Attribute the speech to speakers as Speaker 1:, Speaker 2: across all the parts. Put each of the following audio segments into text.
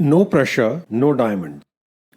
Speaker 1: No pressure, no diamond.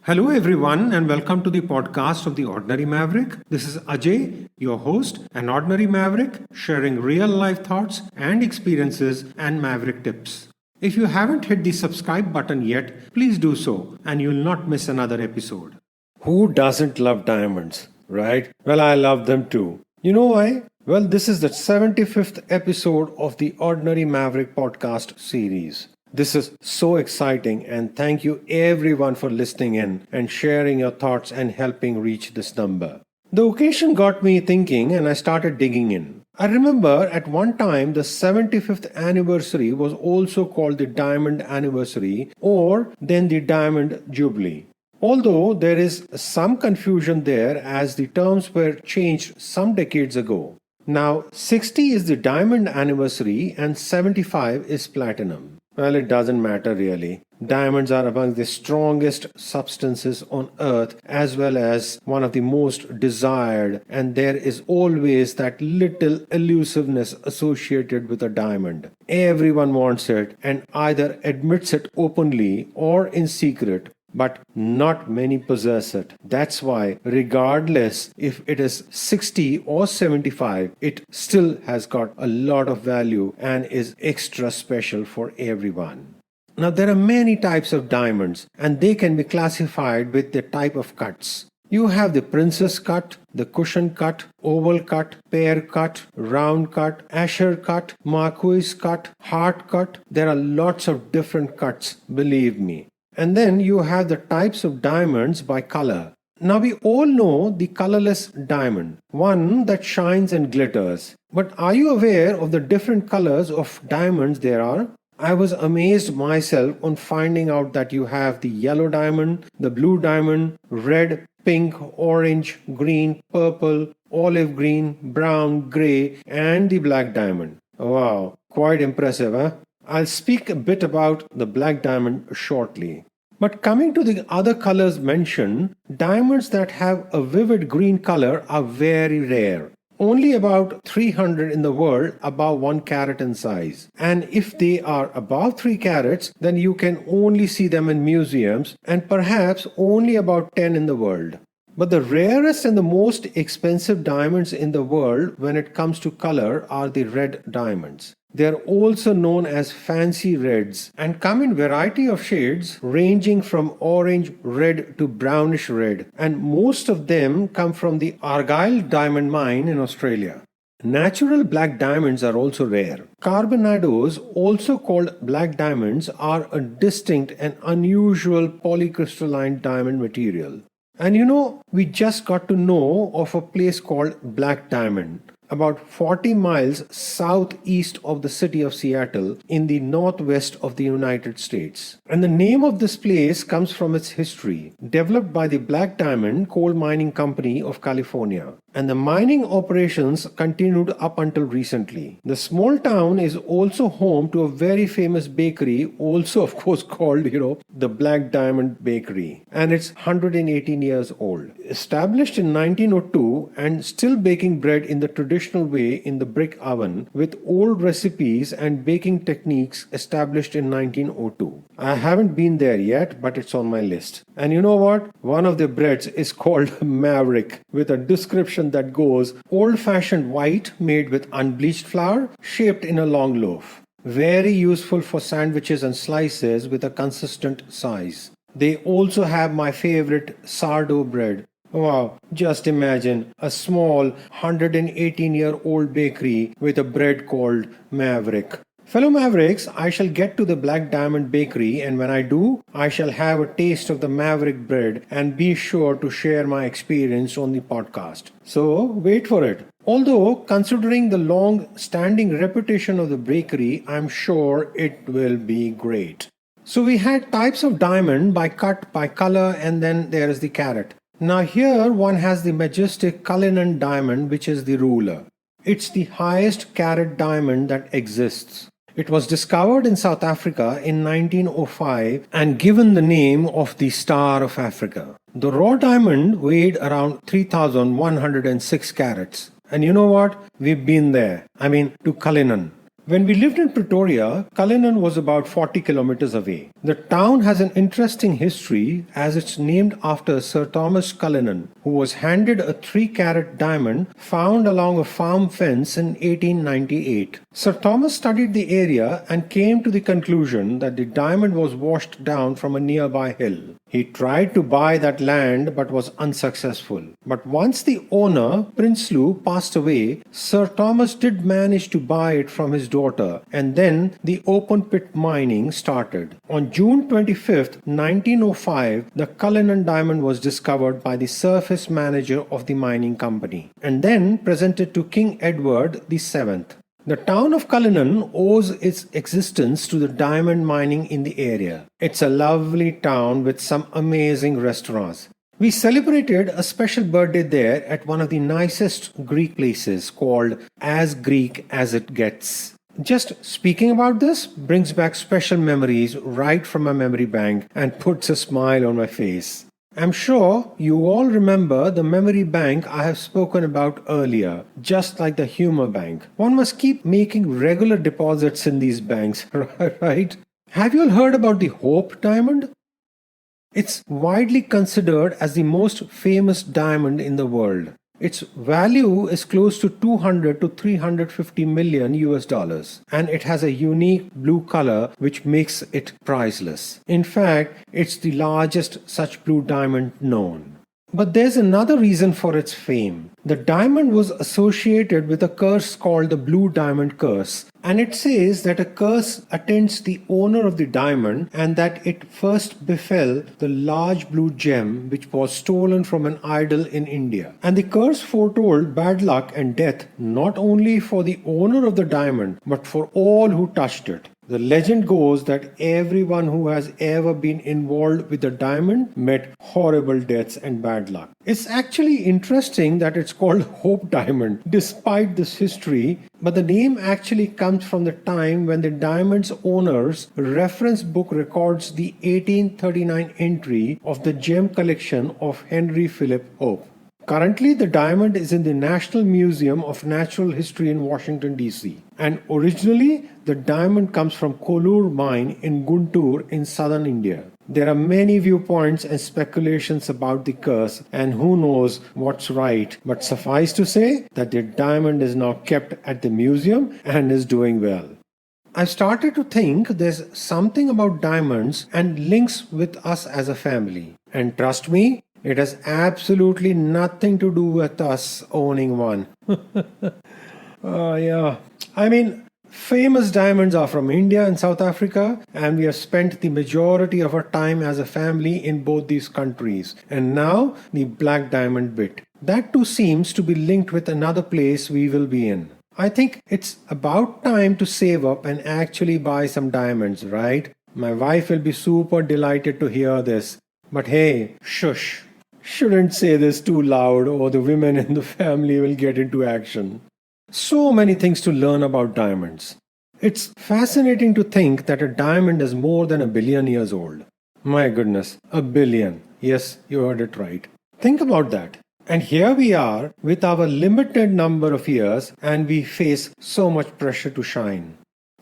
Speaker 1: Hello, everyone, and welcome to the podcast of The Ordinary Maverick. This is Ajay, your host, an ordinary maverick, sharing real life thoughts and experiences and maverick tips. If you haven't hit the subscribe button yet, please do so, and you'll not miss another episode. Who doesn't love diamonds, right? Well, I love them too. You know why? Well, this is the 75th episode of the Ordinary Maverick podcast series. This is so exciting, and thank you everyone for listening in and sharing your thoughts and helping reach this number. The occasion got me thinking, and I started digging in. I remember at one time the 75th anniversary was also called the Diamond Anniversary or then the Diamond Jubilee. Although there is some confusion there as the terms were changed some decades ago. Now 60 is the Diamond Anniversary and 75 is Platinum. Well, it doesn't matter really. Diamonds are among the strongest substances on earth as well as one of the most desired, and there is always that little elusiveness associated with a diamond. Everyone wants it and either admits it openly or in secret, but not many possess it. That's why, regardless if it is 60 or 75, it still has got a lot of value and is extra special for everyone. Now, there are many types of diamonds, and they can be classified with the type of cuts. You have the princess cut, the cushion cut, oval cut, pear cut, round cut, Asher cut, marquise cut, heart cut. There are lots of different cuts, believe me. And then you have the types of diamonds by color. Now we all know the colorless diamond, one that shines and glitters. But are you aware of the different colors of diamonds there are? I was amazed myself on finding out that you have the yellow diamond, the blue diamond, red, pink, orange, green, purple, olive green, brown, grey, and the black diamond. Wow, quite impressive, huh? I'll speak a bit about the black diamond shortly. But coming to the other colors mentioned, diamonds that have a vivid green color are very rare. Only about 300 in the world above 1 carat in size. And if they are above 3 carats, then you can only see them in museums and perhaps only about 10 in the world. But the rarest and the most expensive diamonds in the world when it comes to color are the red diamonds. They are also known as fancy reds and come in variety of shades ranging from orange red to brownish red, and most of them come from the Argyle diamond mine in Australia. Natural black diamonds are also rare. Carbonados, also called black diamonds, are a distinct and unusual polycrystalline diamond material. And we just got to know of a place called Black Diamond, about 40 miles southeast of the city of Seattle in the northwest of the United States. And the name of this place comes from its history, developed by the Black Diamond Coal Mining Company of California. And the mining operations continued up until recently. The small town is also home to a very famous bakery, also of course called, the Black Diamond Bakery. And it's 118 years old. Established in 1902 and still baking bread in the traditional way in the brick oven with old recipes and baking techniques established in 1902. I haven't been there yet, but it's on my list. And you know what? One of the breads is called Maverick with a description that goes old-fashioned white made with unbleached flour shaped in a long loaf. Very useful for sandwiches and slices with a consistent size. They also have my favorite sourdough bread. Wow, just imagine a small 118-year-old bakery with a bread called Maverick. Fellow Mavericks, I shall get to the Black Diamond Bakery, and when I do, I shall have a taste of the Maverick bread and be sure to share my experience on the podcast. So, wait for it. Although, considering the long-standing reputation of the bakery, I'm sure it will be great. So we had types of diamond by cut, by color, and then there is the carat. Now here one has the majestic Cullinan diamond, which is the ruler. It's the highest carat diamond that exists. It was discovered in South Africa in 1905 and given the name of the Star of Africa. The raw diamond weighed around 3,106 carats. And you know what? We've been there. To Cullinan. When we lived in Pretoria, Cullinan was about 40 kilometers away. The town has an interesting history as it's named after Sir Thomas Cullinan, who was handed a 3-carat diamond found along a farm fence in 1898. Sir Thomas studied the area and came to the conclusion that the diamond was washed down from a nearby hill. He tried to buy that land but was unsuccessful. But once the owner, Prinsloo, passed away, Sir Thomas did manage to buy it from his daughter, and then the open pit mining started. On June 25th, 1905, the Cullinan diamond was discovered by the surface manager of the mining company and then presented to King Edward VII. The town of Cullinan owes its existence to the diamond mining in the area. It's a lovely town with some amazing restaurants. We celebrated a special birthday there at one of the nicest Greek places called As Greek as It Gets. Just speaking about this brings back special memories right from my memory bank and puts a smile on my face. I'm sure you all remember the memory bank I have spoken about earlier, just like the humor bank. One must keep making regular deposits in these banks, right? Have you all heard about the Hope diamond? It's widely considered as the most famous diamond in the world. Its value is close to 200 to 350 million US dollars, and it has a unique blue color which makes it priceless. In fact, it's the largest such blue diamond known. But there's another reason for its fame. The diamond was associated with a curse called the Blue Diamond Curse, and it says that a curse attends the owner of the diamond and that it first befell the large blue gem which was stolen from an idol in India. And the curse foretold bad luck and death not only for the owner of the diamond but for all who touched it. The legend goes that everyone who has ever been involved with a diamond met horrible deaths and bad luck. It's actually interesting that it's called Hope Diamond despite this history, but the name actually comes from the time when the diamond's owner's reference book records the 1839 entry of the gem collection of Henry Philip Hope. Currently, the diamond is in the National Museum of Natural History in Washington, D.C. And originally, the diamond comes from Kollur mine in Guntur in southern India. There are many viewpoints and speculations about the curse, and who knows what's right. But suffice to say that the diamond is now kept at the museum and is doing well. I started to think there's something about diamonds and links with us as a family. And trust me, it has absolutely nothing to do with us owning one. Yeah. I mean, famous diamonds are from India and South Africa, and we have spent the majority of our time as a family in both these countries. And now, the black diamond bit. That too seems to be linked with another place we will be in. I think it's about time to save up and actually buy some diamonds, right? My wife will be super delighted to hear this. But hey, shush. Shouldn't say this too loud or the women in the family will get into action. So many things to learn about diamonds. It's fascinating to think that a diamond is more than 1 billion years old. My goodness, 1 billion. Yes, you heard it right. Think about that. And here we are with our limited number of years and we face so much pressure to shine.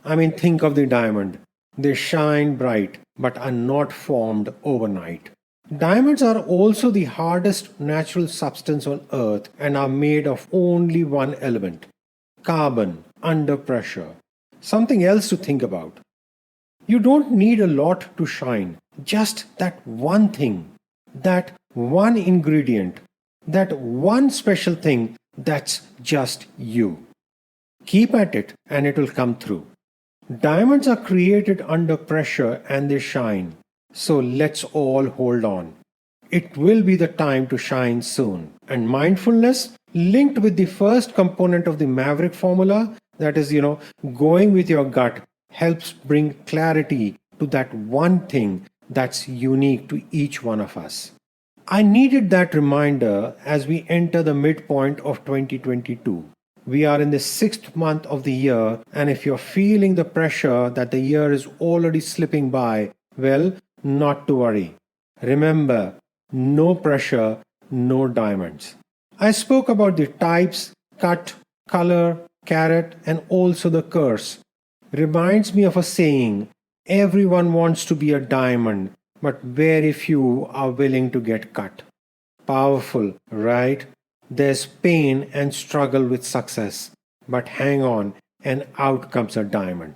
Speaker 1: I mean, think of the diamond. They shine bright but are not formed overnight. Diamonds are also the hardest natural substance on earth and are made of only one element, carbon, under pressure. Something else to think about. You don't need a lot to shine, just that one thing, that one ingredient, that one special thing that's just you. Keep at it and it will come through. Diamonds are created under pressure and they shine. So let's all hold on. It will be the time to shine soon. And mindfulness, linked with the first component of the Maverick formula, that is, going with your gut, helps bring clarity to that one thing that's unique to each one of us. I needed that reminder as we enter the midpoint of 2022. We are in the 6th month of the year, and if you're feeling the pressure that the year is already slipping by, well, not to worry. Remember, no pressure, no diamonds. I spoke about the types, cut, color, carat, and also the curse. reminds me of a saying: everyone wants to be a diamond, but very few are willing to get cut. Powerful, right? There's pain and struggle with success, but hang on, and out comes a diamond.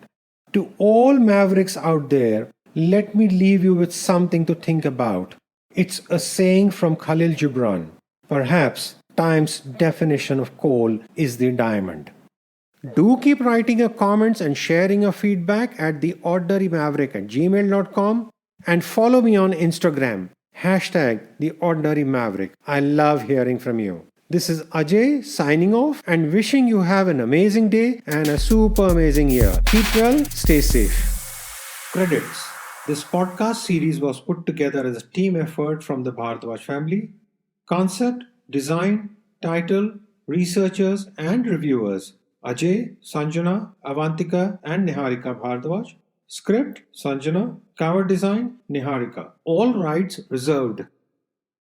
Speaker 1: To all mavericks out there, let me leave you with something to think about. It's a saying from Khalil Gibran. Perhaps time's definition of coal is the diamond. Do keep writing your comments and sharing your feedback at theordinarymaverick@gmail.com and follow me on Instagram, #theordinarymaverick. I love hearing from you. This is Ajay signing off and wishing you have an amazing day and a super amazing year. Keep well, stay safe. Credits. This podcast series was put together as a team effort from the Bhardwaj family. Concept, design, title, researchers and reviewers: Ajay, Sanjana, Avantika and Niharika Bhardwaj. Script, Sanjana. Cover design, Niharika. All rights reserved.